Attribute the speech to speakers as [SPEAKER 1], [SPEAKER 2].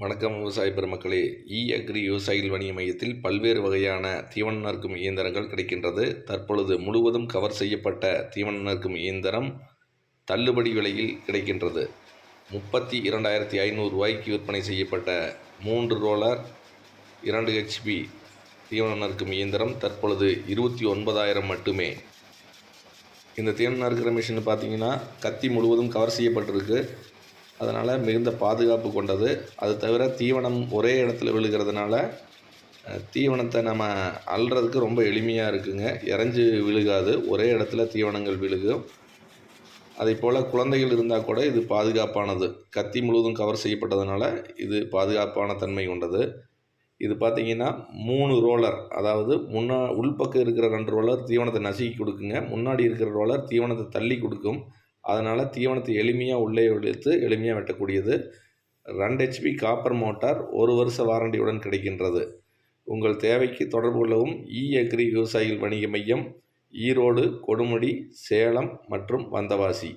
[SPEAKER 1] வணக்கம் விவசாய பெருமக்களே. அக்ரி விவசாயிகள் வணிக மையத்தில் பல்வேறு வகையான தீவனம் நறுக்கும் இயந்திரங்கள் கிடைக்கின்றது. தற்பொழுது முழுவதும் கவர் செய்யப்பட்ட தீவனம் நறுக்கும் இயந்திரம் தள்ளுபடி விலையில் கிடைக்கின்றது. 32,500 ரூபாய்க்கு விற்பனை செய்யப்பட்ட 3 ரோலர் 2 HP தீவனம் நறுக்கும் இயந்திரம் தற்பொழுது 29,000 மட்டுமே. இந்த தீவனம் நறுக்கிற மிஷின் பார்த்தீங்கன்னா கத்தி முழுவதும் கவர் செய்யப்பட்டிருக்கு. அதனால் மிகுந்த பாதுகாப்பு கொண்டது. அது தவிர தீவனம் ஒரே இடத்துல விழுகிறதுனால தீவனத்தை நம்ம அள்ளுறதுக்கு ரொம்ப எளிமையாக இருக்குங்க. இறஞ்சி விழுகாது, ஒரே இடத்துல தீவனங்கள் விழுகும். அதே போல் குழந்தைகள் இருந்தால் கூட இது பாதுகாப்பானது. கத்தி முழுவதும் கவர் செய்யப்பட்டதுனால இது பாதுகாப்பான தன்மை கொண்டது. இது பார்த்திங்கன்னா 3 ரோலர், அதாவது உள்பக்கம் இருக்கிற 2 ரோலர் தீவனத்தை நசுக்கி கொடுக்குங்க. முன்னாடி இருக்கிற ரோலர் தீவனத்தை தள்ளி கொடுக்கும். அதனால் தீவனத்தை எளிமையாக உள்ளே இழுத்து எளிமையாக வெட்டக்கூடியது. 2 HP காப்பர் மோட்டார் 1 வருஷ வாரண்டியுடன் கிடைக்கின்றது. உங்கள் தேவைக்கு தொடர்பு கொள்ளவும். அக்ரி விவசாயிகள் வணிக மையம், ஈரோடு, கொடுமுடி, சேலம் மற்றும் வந்தவாசி.